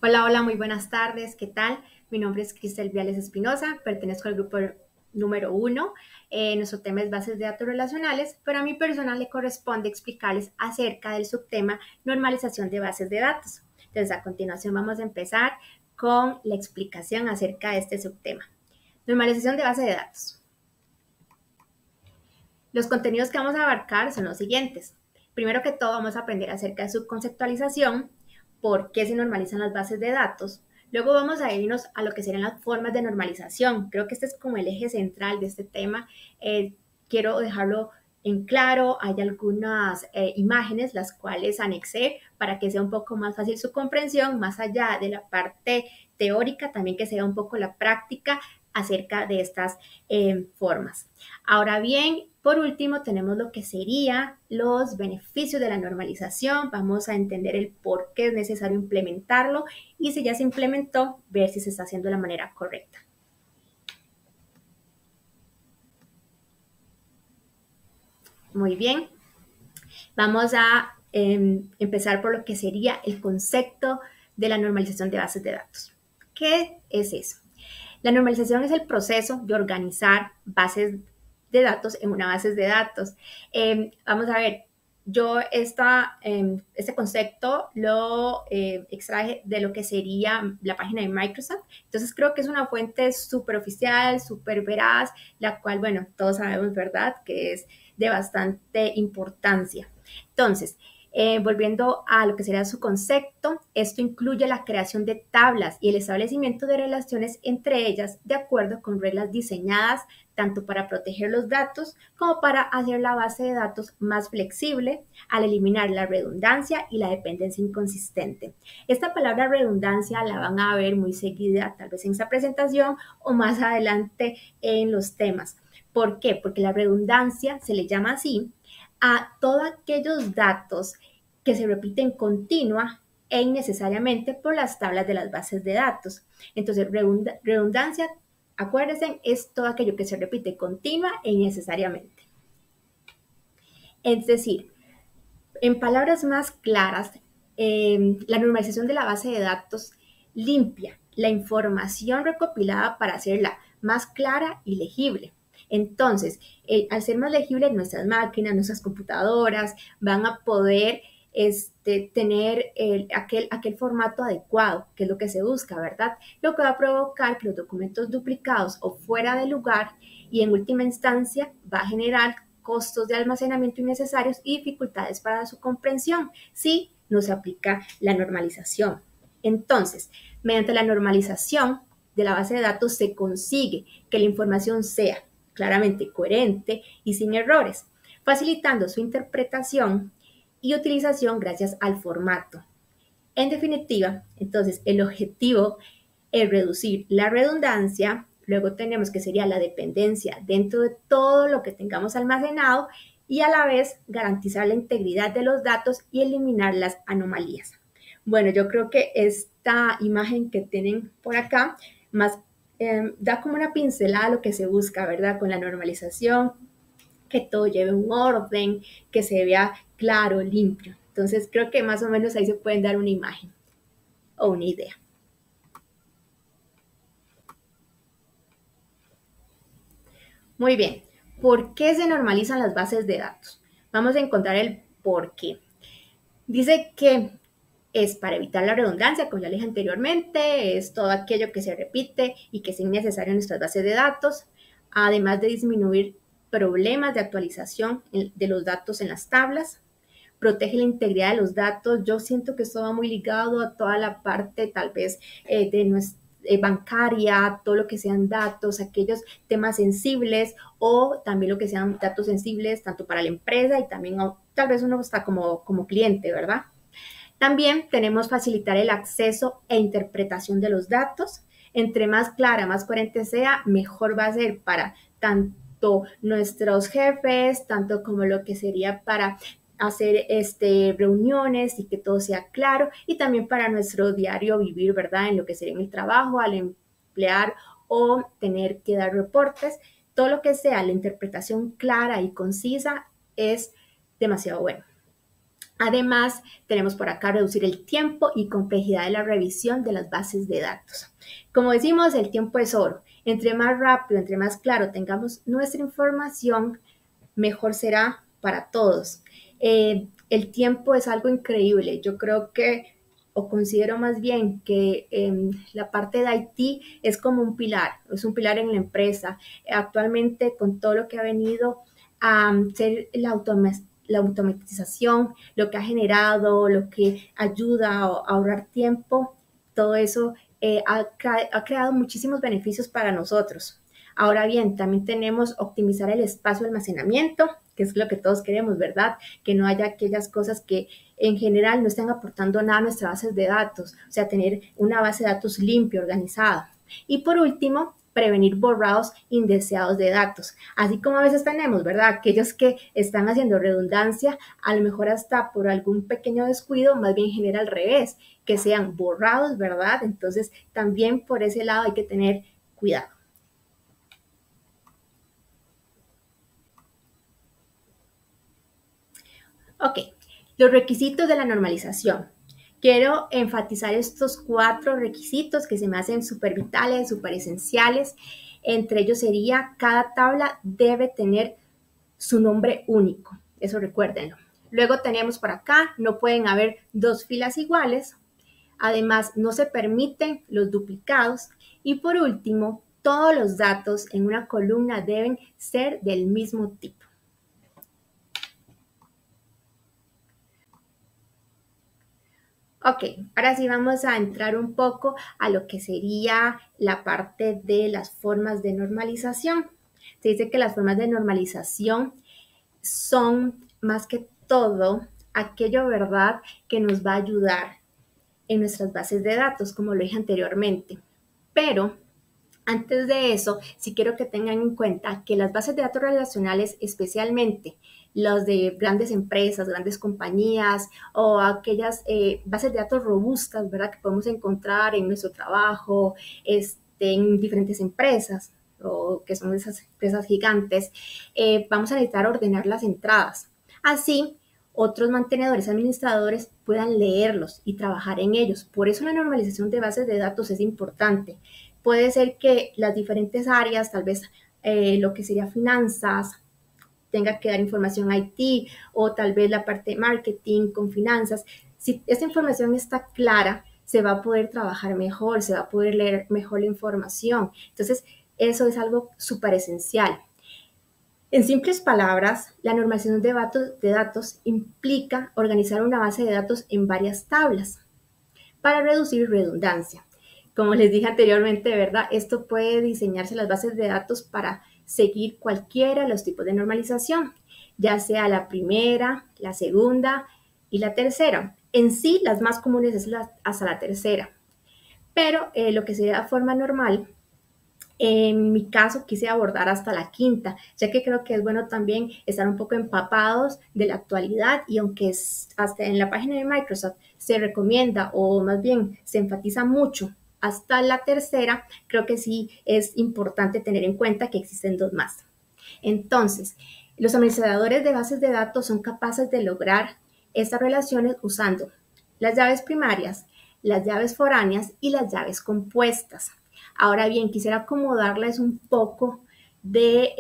Hola, hola, muy buenas tardes. ¿Qué tal? Mi nombre es Cristel Viales Espinosa, pertenezco al grupo número uno. Nuestro tema es bases de datos relacionales, pero a mi persona le corresponde explicarles acerca del subtema normalización de bases de datos. Entonces, a continuación vamos a empezar con la explicación acerca de este subtema. Normalización de base de datos. Los contenidos que vamos a abarcar son los siguientes. Primero que todo, vamos a aprender acerca de su conceptualización, por qué se normalizan las bases de datos. Luego vamos a irnos a lo que serían las formas de normalización. Creo que este es como el eje central de este tema. Quiero dejarlo en claro. Hay algunas imágenes las cuales anexé para que sea un poco más fácil su comprensión, más allá de la parte teórica, también que sea un poco la práctica acerca de estas formas. Ahora bien, por último, tenemos lo que serían los beneficios de la normalización. Vamos a entender el por qué es necesario implementarlo y si ya se implementó, ver si se está haciendo de la manera correcta. Muy bien, vamos a empezar por lo que sería el concepto de la normalización de bases de datos. ¿Qué es eso? La normalización es el proceso de organizar bases de datos en una base de datos. Vamos a ver, yo este concepto lo extraje de lo que sería la página de Microsoft. Entonces creo que es una fuente súper oficial, súper veraz, la cual, bueno, todos sabemos, ¿verdad?, que es de bastante importancia. Entonces, volviendo a lo que sería su concepto, esto incluye la creación de tablas y el establecimiento de relaciones entre ellas de acuerdo con reglas diseñadas tanto para proteger los datos como para hacer la base de datos más flexible al eliminar la redundancia y la dependencia inconsistente. Esta palabra redundancia la van a ver muy seguida, tal vez en esta presentación o más adelante en los temas. ¿Por qué? Porque la redundancia se le llama así a todos aquellos datos que se repiten continua e innecesariamente por las tablas de las bases de datos. Entonces, redundancia, acuérdense, es todo aquello que se repite continua e innecesariamente. Es decir, en palabras más claras, la normalización de la base de datos limpia la información recopilada para hacerla más clara y legible. Entonces, al ser más legible, nuestras máquinas, nuestras computadoras van a poder tener aquel formato adecuado, que es lo que se busca, ¿verdad? Lo que va a provocar que los documentos duplicados o fuera de lugar y en última instancia va a generar costos de almacenamiento innecesarios y dificultades para su comprensión si no se aplica la normalización. Entonces, mediante la normalización de la base de datos se consigue que la información sea claramente coherente y sin errores, facilitando su interpretación y utilización gracias al formato. En definitiva, entonces, el objetivo es reducir la redundancia. Luego tenemos que sería la dependencia dentro de todo lo que tengamos almacenado y a la vez garantizar la integridad de los datos y eliminar las anomalías. Bueno, yo creo que esta imagen que tienen por acá más da como una pincelada a lo que se busca, ¿verdad? Con la normalización, que todo lleve un orden, que se vea claro, limpio. Entonces creo que más o menos ahí se pueden dar una imagen o una idea. Muy bien, ¿por qué se normalizan las bases de datos? Vamos a encontrar el por qué. Dice que es para evitar la redundancia, como ya le dije anteriormente, es todo aquello que se repite y que es innecesario en nuestras bases de datos, además de disminuir problemas de actualización de los datos en las tablas, protege la integridad de los datos. Yo siento que esto va muy ligado a toda la parte tal vez de nuestra bancaria, todo lo que sean datos, aquellos temas sensibles o también lo que sean datos sensibles tanto para la empresa y también tal vez uno está como cliente, ¿verdad? También tenemos facilitar el acceso e interpretación de los datos. Entre más clara, más coherente sea, mejor va a ser para tanto nuestros jefes, tanto como lo que sería para hacer reuniones y que todo sea claro y también para nuestro diario vivir, ¿verdad? En lo que sería en el trabajo, al emplear o tener que dar reportes, todo lo que sea la interpretación clara y concisa es demasiado bueno. Además, tenemos por acá reducir el tiempo y complejidad de la revisión de las bases de datos. Como decimos, el tiempo es oro. Entre más rápido, entre más claro tengamos nuestra información, mejor será para todos. El tiempo es algo increíble. Yo creo que, o considero más bien que la parte de IT es como es un pilar en la empresa. Actualmente, con todo lo que ha venido a ser la automatización, lo que ha generado, lo que ayuda a ahorrar tiempo, todo eso ha creado muchísimos beneficios para nosotros. Ahora bien, también tenemos optimizar el espacio de almacenamiento, que es lo que todos queremos, ¿verdad? Que no haya aquellas cosas que en general no estén aportando nada a nuestras bases de datos, o sea, tener una base de datos limpia, organizada. Y por último, prevenir borrados indeseados de datos. Así como a veces tenemos, ¿verdad? Aquellos que están haciendo redundancia, a lo mejor hasta por algún pequeño descuido, más bien genera al revés, que sean borrados, ¿verdad? Entonces, también por ese lado hay que tener cuidado. Ok, los requisitos de la normalización. Quiero enfatizar estos 4 requisitos que se me hacen súper vitales, súper esenciales. Entre ellos sería, cada tabla debe tener su nombre único. Eso recuérdenlo. Luego tenemos por acá, no pueden haber 2 filas iguales. Además, no se permiten los duplicados. Y por último, todos los datos en una columna deben ser del mismo tipo. Ok, ahora sí vamos a entrar un poco a lo que sería la parte de las formas de normalización. Se dice que las formas de normalización son más que todo aquello, ¿verdad?, que nos va a ayudar en nuestras bases de datos, como lo dije anteriormente. Pero antes de eso, sí quiero que tengan en cuenta que las bases de datos relacionales, especialmente los de grandes empresas, grandes compañías o aquellas bases de datos robustas, ¿verdad?, que podemos encontrar en nuestro trabajo, en diferentes empresas o que son esas empresas gigantes, vamos a necesitar ordenar las entradas. Así, otros mantenedores administradores puedan leerlos y trabajar en ellos. Por eso la normalización de bases de datos es importante. Puede ser que las diferentes áreas, tal vez lo que sería finanzas, tenga que dar información a IT o tal vez la parte de marketing con finanzas. Si esta información está clara, se va a poder trabajar mejor, se va a poder leer mejor la información. Entonces, eso es algo súper esencial. En simples palabras, la normalización de datos implica organizar una base de datos en varias tablas para reducir redundancia. Como les dije anteriormente, ¿verdad? Esto puede diseñarse las bases de datos para seguir cualquiera de los tipos de normalización, ya sea la primera, la segunda y la tercera. En sí, las más comunes es hasta la tercera. Pero lo que sería forma normal, en mi caso quise abordar hasta la quinta, ya que creo que es bueno también estar un poco empapados de la actualidad y aunque hasta en la página de Microsoft se recomienda o más bien se enfatiza mucho hasta la tercera, creo que sí es importante tener en cuenta que existen 2 más. Entonces, los administradores de bases de datos son capaces de lograr estas relaciones usando las llaves primarias, las llaves foráneas y las llaves compuestas. Ahora bien, quisiera acomodarles un poco de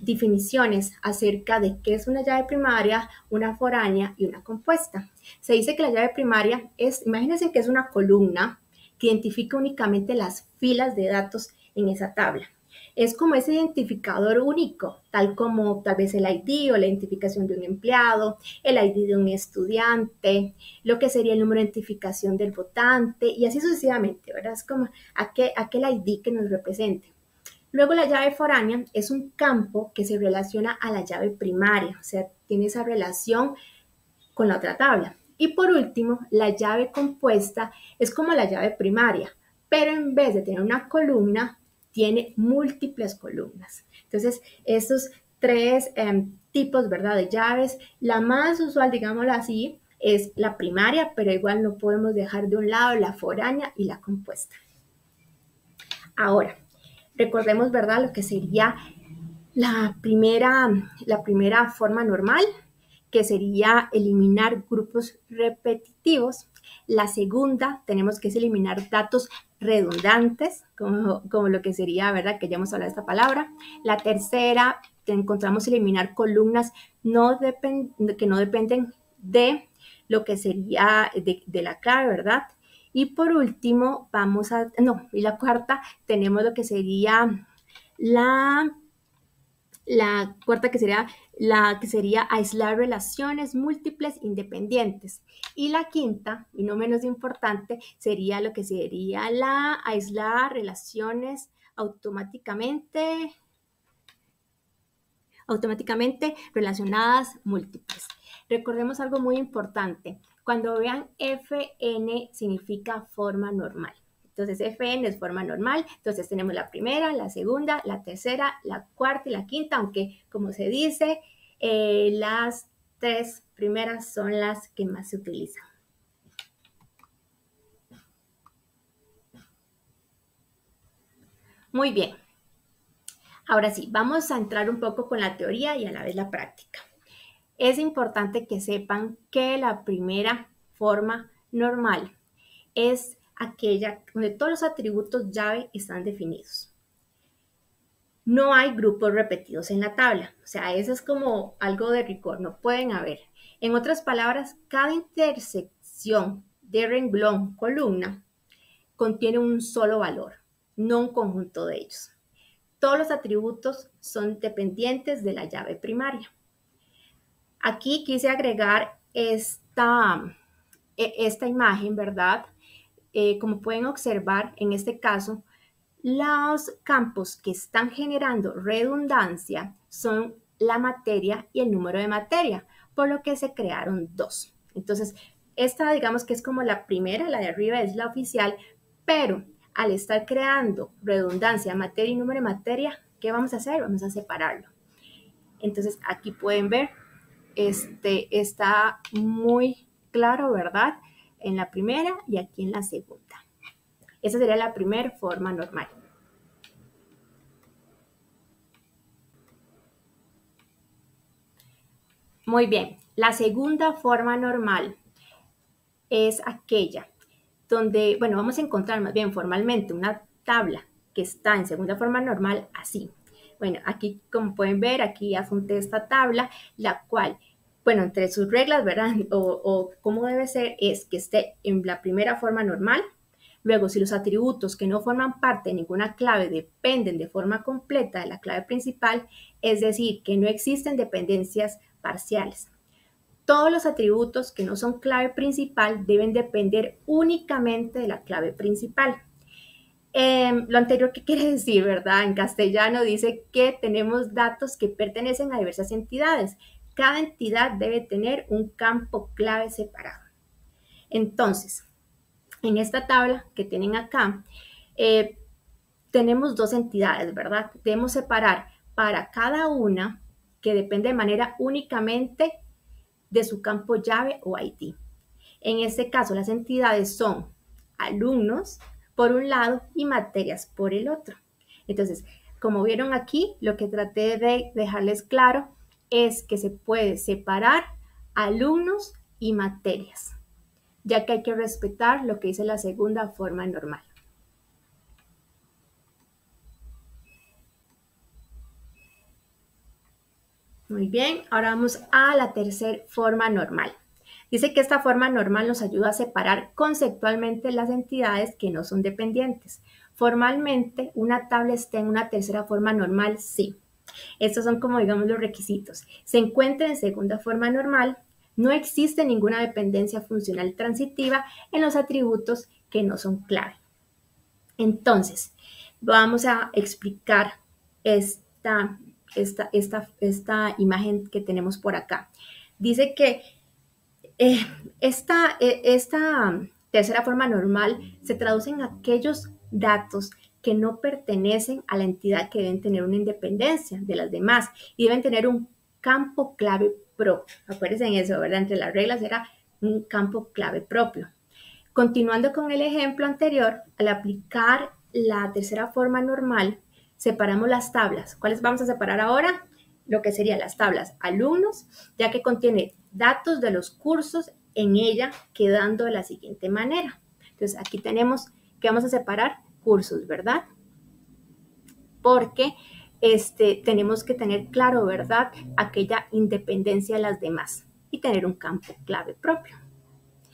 definiciones acerca de qué es una llave primaria, una foránea y una compuesta. Se dice que la llave primaria imagínense que es una columna que identifica únicamente las filas de datos en esa tabla. Es como ese identificador único, tal como tal vez el ID o la identificación de un empleado, el ID de un estudiante, lo que sería el número de identificación del votante y así sucesivamente, ¿verdad? Es como aquel ID que nos represente. Luego la llave foránea es un campo que se relaciona a la llave primaria, o sea, tiene esa relación con la otra tabla. Y por último, la llave compuesta es como la llave primaria, pero en vez de tener una columna, tiene múltiples columnas. Entonces, estos 3 tipos, ¿verdad?, de llaves, la más usual, digámoslo así, es la primaria, pero igual no podemos dejar de un lado la foránea y la compuesta. Ahora, recordemos, ¿verdad?, lo que sería la primera forma normal, que sería eliminar grupos repetitivos. La segunda, tenemos que eliminar datos redundantes, como lo que sería, ¿verdad? Que ya hemos hablado de esta palabra. La tercera, encontramos eliminar columnas que no dependen de lo que sería de la clave, ¿verdad? Y por último, y la cuarta, tenemos lo que sería la cuarta que sería aislar relaciones múltiples independientes. Y la quinta, y no menos importante, sería lo que sería la aislar relaciones automáticamente relacionadas múltiples. Recordemos algo muy importante. Cuando vean FN significa forma normal. Entonces, FN es forma normal. Entonces, tenemos la primera, la segunda, la tercera, la cuarta y la quinta, aunque, como se dice, las tres primeras son las que más se utilizan. Muy bien. Ahora sí, vamos a entrar un poco con la teoría y a la vez la práctica. Es importante que sepan que la primera forma normal es aquella donde todos los atributos llave están definidos. No hay grupos repetidos en la tabla. O sea, eso es como algo de rigor, no pueden haber. En otras palabras, cada intersección de renglón, columna, contiene un solo valor, no un conjunto de ellos. Todos los atributos son dependientes de la llave primaria. Aquí quise agregar esta imagen, ¿verdad? Como pueden observar, en este caso, los campos que están generando redundancia son la materia y el número de materia, por lo que se crearon dos. Entonces, esta digamos que es como la primera, la de arriba es la oficial, pero al estar creando redundancia, materia y número de materia, ¿qué vamos a hacer? Vamos a separarlo. Entonces, aquí pueden ver, está muy claro, ¿verdad? En la primera y aquí en la segunda. Esa sería la primera forma normal. Muy bien, la segunda forma normal es aquella donde, bueno, vamos a encontrar más bien formalmente una tabla que está en segunda forma normal así. Bueno, aquí como pueden ver, aquí adjunté esta tabla, la cual, bueno, entre sus reglas, ¿verdad? O cómo debe ser es que esté en la primera forma normal. Luego, si los atributos que no forman parte de ninguna clave dependen de forma completa de la clave principal, es decir, que no existen dependencias parciales. Todos los atributos que no son clave principal deben depender únicamente de la clave principal. Lo anterior, ¿qué quiere decir, verdad? En castellano dice que tenemos datos que pertenecen a diversas entidades. Cada entidad debe tener un campo clave separado. Entonces, en esta tabla que tienen acá, tenemos dos entidades, ¿verdad? Debemos separar para cada una que depende de manera únicamente de su campo llave o ID. En este caso, las entidades son alumnos por un lado y materias por el otro. Entonces, como vieron aquí, lo que traté de dejarles claro es que se puede separar alumnos y materias, ya que hay que respetar lo que dice la segunda forma normal. Muy bien, ahora vamos a la tercera forma normal. Dice que esta forma normal nos ayuda a separar conceptualmente las entidades que no son dependientes. Formalmente, una tabla está en una tercera forma normal, sí. Estos son como, digamos, los requisitos. Se encuentra en segunda forma normal, no existe ninguna dependencia funcional transitiva en los atributos que no son clave. Entonces, vamos a explicar esta imagen que tenemos por acá. Dice que esta tercera forma normal se traduce en aquellos datos que no pertenecen a la entidad, que deben tener una independencia de las demás y deben tener un campo clave propio. Acuérdense en eso, ¿verdad? Entre las reglas era un campo clave propio. Continuando con el ejemplo anterior, al aplicar la tercera forma normal, separamos las tablas. ¿Cuáles vamos a separar ahora? Lo que serían las tablas alumnos, ya que contiene datos de los cursos en ella, quedando de la siguiente manera. Entonces, aquí tenemos que vamos a separar cursos, ¿verdad? Porque tenemos que tener claro, ¿verdad?, aquella independencia de las demás y tener un campo clave propio.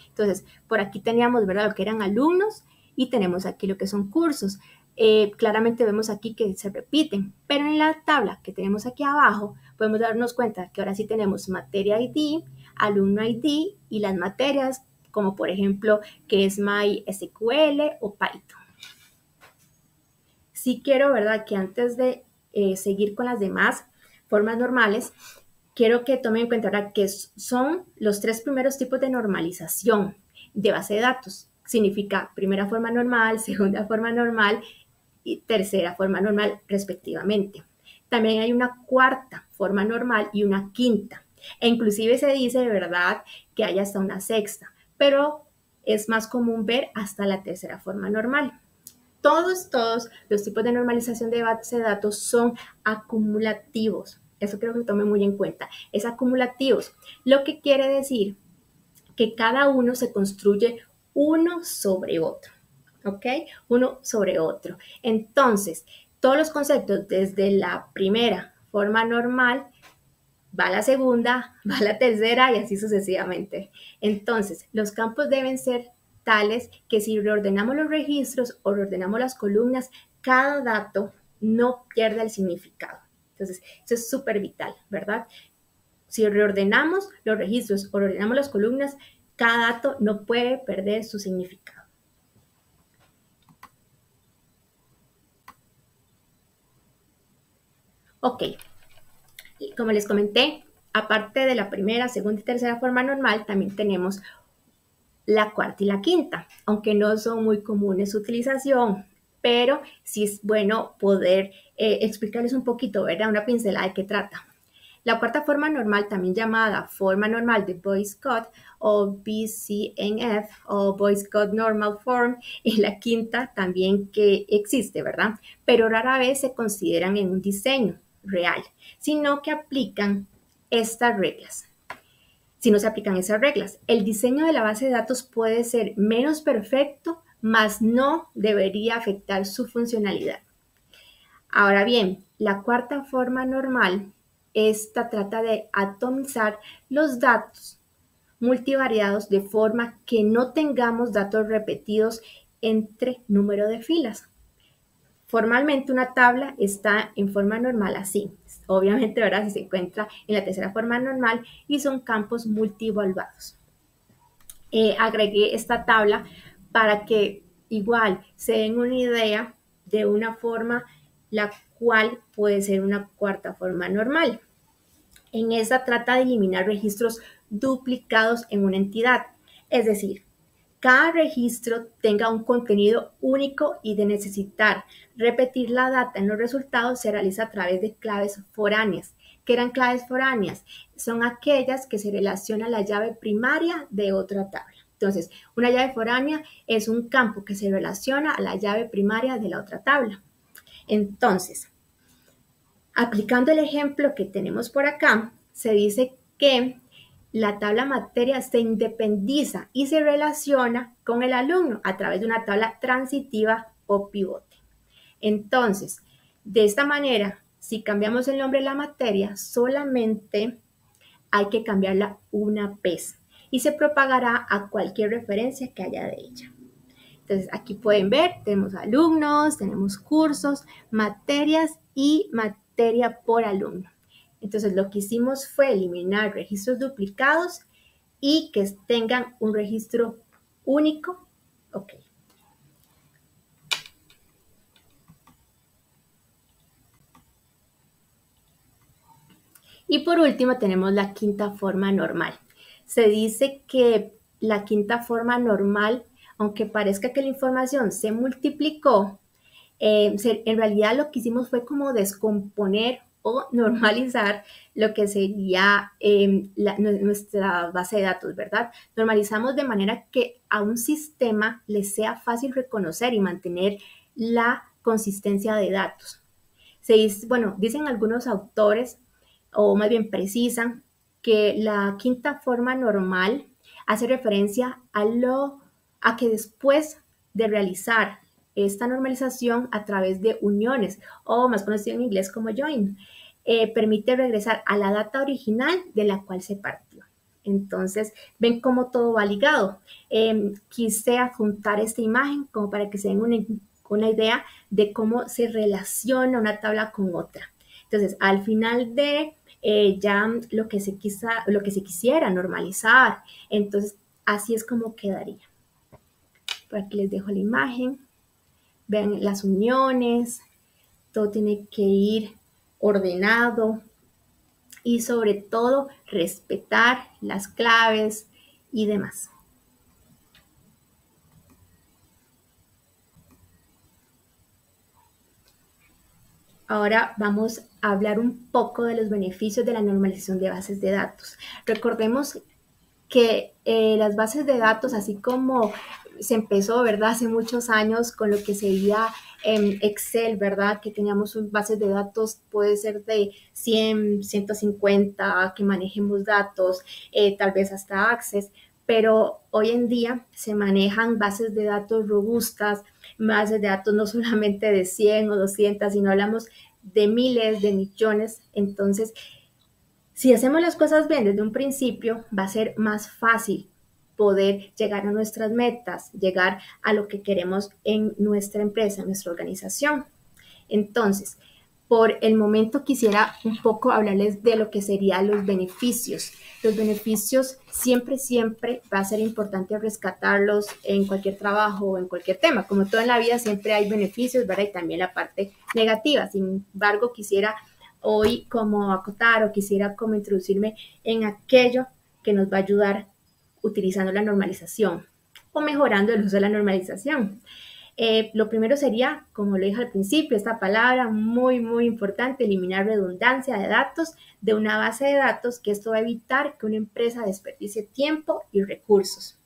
Entonces, por aquí teníamos, ¿verdad?, lo que eran alumnos y tenemos aquí lo que son cursos. Claramente vemos aquí que se repiten, pero en la tabla que tenemos aquí abajo podemos darnos cuenta que ahora sí tenemos materia ID, alumno ID y las materias como por ejemplo que es MySQL o Python. Sí quiero, ¿verdad?, que antes de seguir con las demás formas normales, quiero que tomen en cuenta ahora que son los 3 primeros tipos de normalización de base de datos. Significa primera forma normal, segunda forma normal y tercera forma normal respectivamente. También hay una cuarta forma normal y una quinta. E inclusive se dice de verdad que hay hasta una sexta, pero es más común ver hasta la tercera forma normal. Todos los tipos de normalización de base de datos son acumulativos. Eso quiero que lo tomen muy en cuenta. Es acumulativos, lo que quiere decir que cada uno se construye uno sobre otro, ¿ok? Uno sobre otro. Entonces, todos los conceptos desde la primera forma normal va a la segunda, va a la tercera y así sucesivamente. Entonces, los campos deben ser tales que si reordenamos los registros o reordenamos las columnas, cada dato no pierda el significado. Entonces, eso es súper vital, ¿verdad? Si reordenamos los registros o reordenamos las columnas, cada dato no puede perder su significado. Ok, como les comenté, aparte de la primera, segunda y tercera forma normal, también tenemos la cuarta y la quinta, aunque no son muy comunes su utilización, pero sí es bueno poder explicarles un poquito, ¿verdad?, una pincelada de qué trata. La cuarta forma normal, también llamada forma normal de Boyce-Codd o BCNF o Boyce-Codd Normal Form, y la quinta también que existe, ¿verdad? Pero rara vez se consideran en un diseño real, sino que aplican estas reglas. Si no se aplican esas reglas, el diseño de la base de datos puede ser menos perfecto, mas no debería afectar su funcionalidad. Ahora bien, la cuarta forma normal, esta trata de atomizar los datos multivariados de forma que no tengamos datos repetidos entre número de filas. Formalmente una tabla está en forma normal así. Obviamente, ¿verdad?, si se encuentra en la tercera forma normal y son campos multivaluados. Agregué esta tabla para que igual se den una idea de una forma la cual puede ser una cuarta forma normal. En esa trata de eliminar registros duplicados en una entidad, es decir, cada registro tenga un contenido único y de necesitar repetir la data en los resultados se realiza a través de claves foráneas. ¿Qué eran claves foráneas? Son aquellas que se relacionan a la llave primaria de otra tabla. Entonces, una llave foránea es un campo que se relaciona a la llave primaria de la otra tabla. Entonces, aplicando el ejemplo que tenemos por acá, se dice que la tabla materia se independiza y se relaciona con el alumno a través de una tabla transitiva o pivote. Entonces, de esta manera, si cambiamos el nombre de la materia, solamente hay que cambiarla una vez y se propagará a cualquier referencia que haya de ella. Entonces, aquí pueden ver, tenemos alumnos, tenemos cursos, materias y materia por alumno. Entonces, lo que hicimos fue eliminar registros duplicados y que tengan un registro único. Ok. Y por último, tenemos la quinta forma normal. Se dice que la quinta forma normal, aunque parezca que la información se multiplicó, en realidad lo que hicimos fue como descomponer o normalizar lo que sería nuestra base de datos, ¿verdad? Normalizamos de manera que a un sistema le sea fácil reconocer y mantener la consistencia de datos. Dicen algunos autores, o más bien precisan, que la quinta forma normal hace referencia a que después de realizar esta normalización a través de uniones, o más conocido en inglés como join, permite regresar a la data original de la cual se partió. Entonces, ven cómo todo va ligado. Quise adjuntar esta imagen como para que se den una idea de cómo se relaciona una tabla con otra. Entonces, al final de ya lo que se quisiera normalizar, entonces así es como quedaría. Por aquí les dejo la imagen. Vean las uniones, todo tiene que ir ordenado y sobre todo respetar las claves y demás. Ahora vamos a hablar un poco de los beneficios de la normalización de bases de datos. Recordemos que las bases de datos, así como se empezó, ¿verdad? Hace muchos años con lo que sería Excel, ¿verdad? Que teníamos bases de datos, puede ser de 100, 150, que manejemos datos, tal vez hasta Access, pero hoy en día se manejan bases de datos robustas, bases de datos no solamente de 100 o 200, sino hablamos de miles, de millones. Entonces, si hacemos las cosas bien desde un principio, va a ser más fácil poder llegar a nuestras metas, llegar a lo que queremos en nuestra empresa, en nuestra organización. Entonces, por el momento quisiera un poco hablarles de lo que serían los beneficios. Los beneficios siempre va a ser importante rescatarlos en cualquier trabajo o en cualquier tema. Como todo en la vida, siempre hay beneficios, ¿verdad? Y también la parte negativa. Sin embargo, quisiera hoy como acotar o quisiera como introducirme en aquello que nos va a ayudar utilizando la normalización o mejorando el uso de la normalización. Lo primero sería, como lo dije al principio, esta palabra muy, muy importante, eliminar redundancia de datos de una base de datos, que esto va a evitar que una empresa desperdicie tiempo y recursos.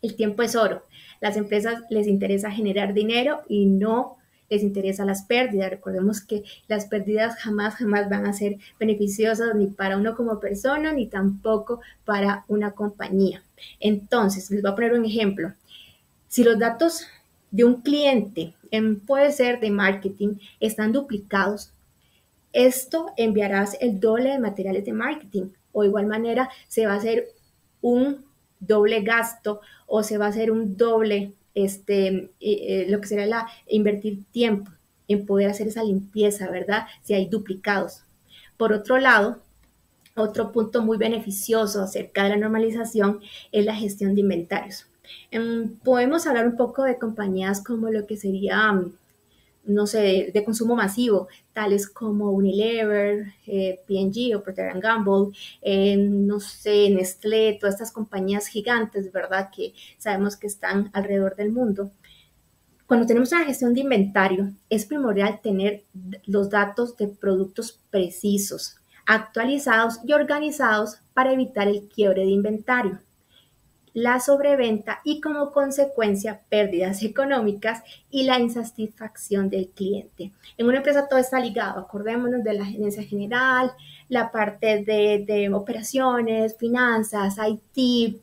El tiempo es oro. Las empresas les interesa generar dinero y no les interesa las pérdidas. Recordemos que las pérdidas jamás van a ser beneficiosas ni para uno como persona, ni tampoco para una compañía. Entonces, les voy a poner un ejemplo. Si los datos de un cliente, puede ser de marketing, están duplicados, esto enviarás el doble de materiales de marketing, o de igual manera se va a hacer un doble gasto o se va a hacer un doble, lo que será invertir tiempo en poder hacer esa limpieza, ¿verdad? Si hay duplicados. Por otro lado, otro punto muy beneficioso acerca de la normalización es la gestión de inventarios. Podemos hablar un poco de compañías como lo que sería, no sé, de consumo masivo, tales como Unilever, P&G o Procter & Gamble, no sé, Nestlé, todas estas compañías gigantes, ¿verdad? Que sabemos que están alrededor del mundo. Cuando tenemos una gestión de inventario, es primordial tener los datos de productos precisos, actualizados y organizados para evitar el quiebre de inventario, la sobreventa y como consecuencia pérdidas económicas y la insatisfacción del cliente. En una empresa todo está ligado, acordémonos de la gerencia general, la parte de operaciones, finanzas, IT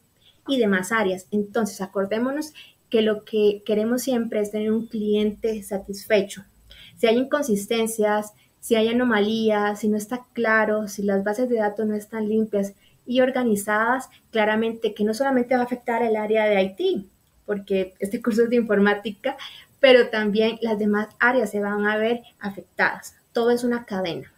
y demás áreas. Entonces acordémonos que lo que queremos siempre es tener un cliente satisfecho. Si hay inconsistencias, si hay anomalías, si no está claro, si las bases de datos no están limpias y organizadas, claramente que no solamente va a afectar el área de IT, porque este curso es de informática, pero también las demás áreas se van a ver afectadas. Todo es una cadena.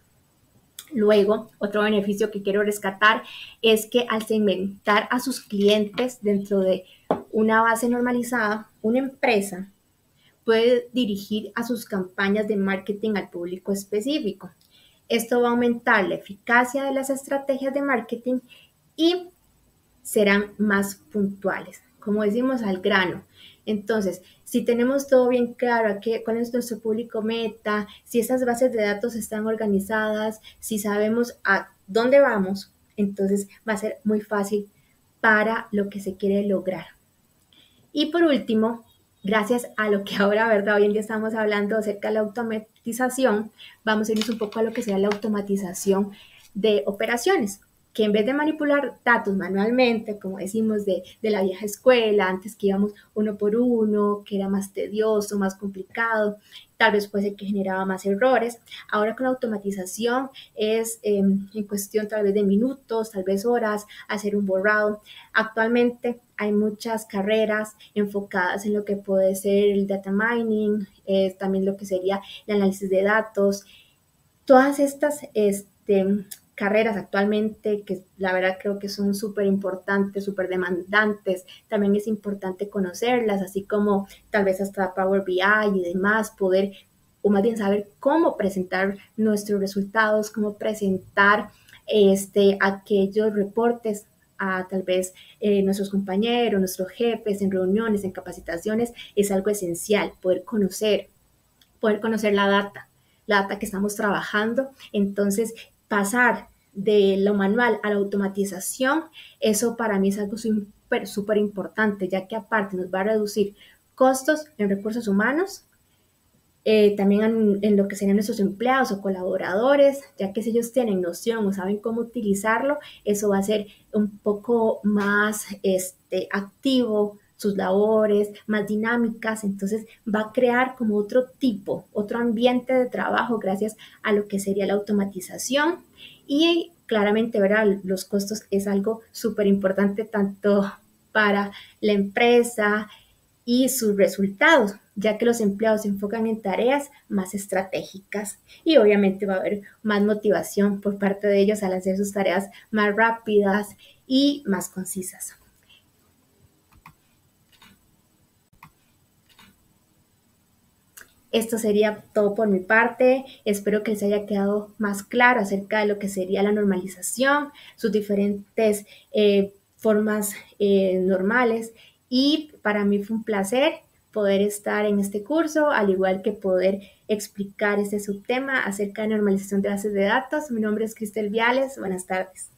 Luego, otro beneficio que quiero rescatar es que al segmentar a sus clientes dentro de una base normalizada, una empresa puede dirigir a sus campañas de marketing al público específico. Esto va a aumentar la eficacia de las estrategias de marketing y serán más puntuales, como decimos, al grano. Entonces, si tenemos todo bien claro cuál es nuestro público meta, si esas bases de datos están organizadas, si sabemos a dónde vamos, entonces va a ser muy fácil para lo que se quiere lograr. Y por último, gracias a lo que ahora, ¿verdad? Hoy en día estamos hablando acerca de la automatización, vamos a irnos un poco a lo que sea la automatización de operaciones. que en vez de manipular datos manualmente, como decimos de la vieja escuela, antes que íbamos uno por uno, que era más tedioso, más complicado, tal vez puede ser que generaba más errores. Ahora con la automatización es en cuestión tal vez de minutos, tal vez horas, hacer un borrado. Actualmente hay muchas carreras enfocadas en lo que puede ser el data mining, también lo que sería el análisis de datos. Todas estas carreras actualmente, que la verdad creo que son súper importantes, súper demandantes, también es importante conocerlas, así como tal vez hasta Power BI y demás, poder, o más bien saber cómo presentar nuestros resultados, cómo presentar aquellos reportes a tal vez nuestros compañeros, nuestros jefes en reuniones, en capacitaciones, es algo esencial, poder conocer la data que estamos trabajando. Entonces, pasar de lo manual a la automatización, eso para mí es algo súper importante, ya que aparte nos va a reducir costos en recursos humanos, también en lo que serían nuestros empleados o colaboradores, ya que si ellos tienen noción o saben cómo utilizarlo, eso va a ser un poco más activo sus labores, más dinámicas, entonces va a crear como otro ambiente de trabajo gracias a lo que sería la automatización y claramente, ¿verdad? Los costos es algo súper importante tanto para la empresa y sus resultados, ya que los empleados se enfocan en tareas más estratégicas y obviamente va a haber más motivación por parte de ellos al hacer sus tareas más rápidas y más concisas. Esto sería todo por mi parte. Espero que les haya quedado más claro acerca de lo que sería la normalización, sus diferentes formas normales. Y para mí fue un placer poder estar en este curso, al igual que poder explicar este subtema acerca de normalización de bases de datos. Mi nombre es Cristel Viales. Buenas tardes.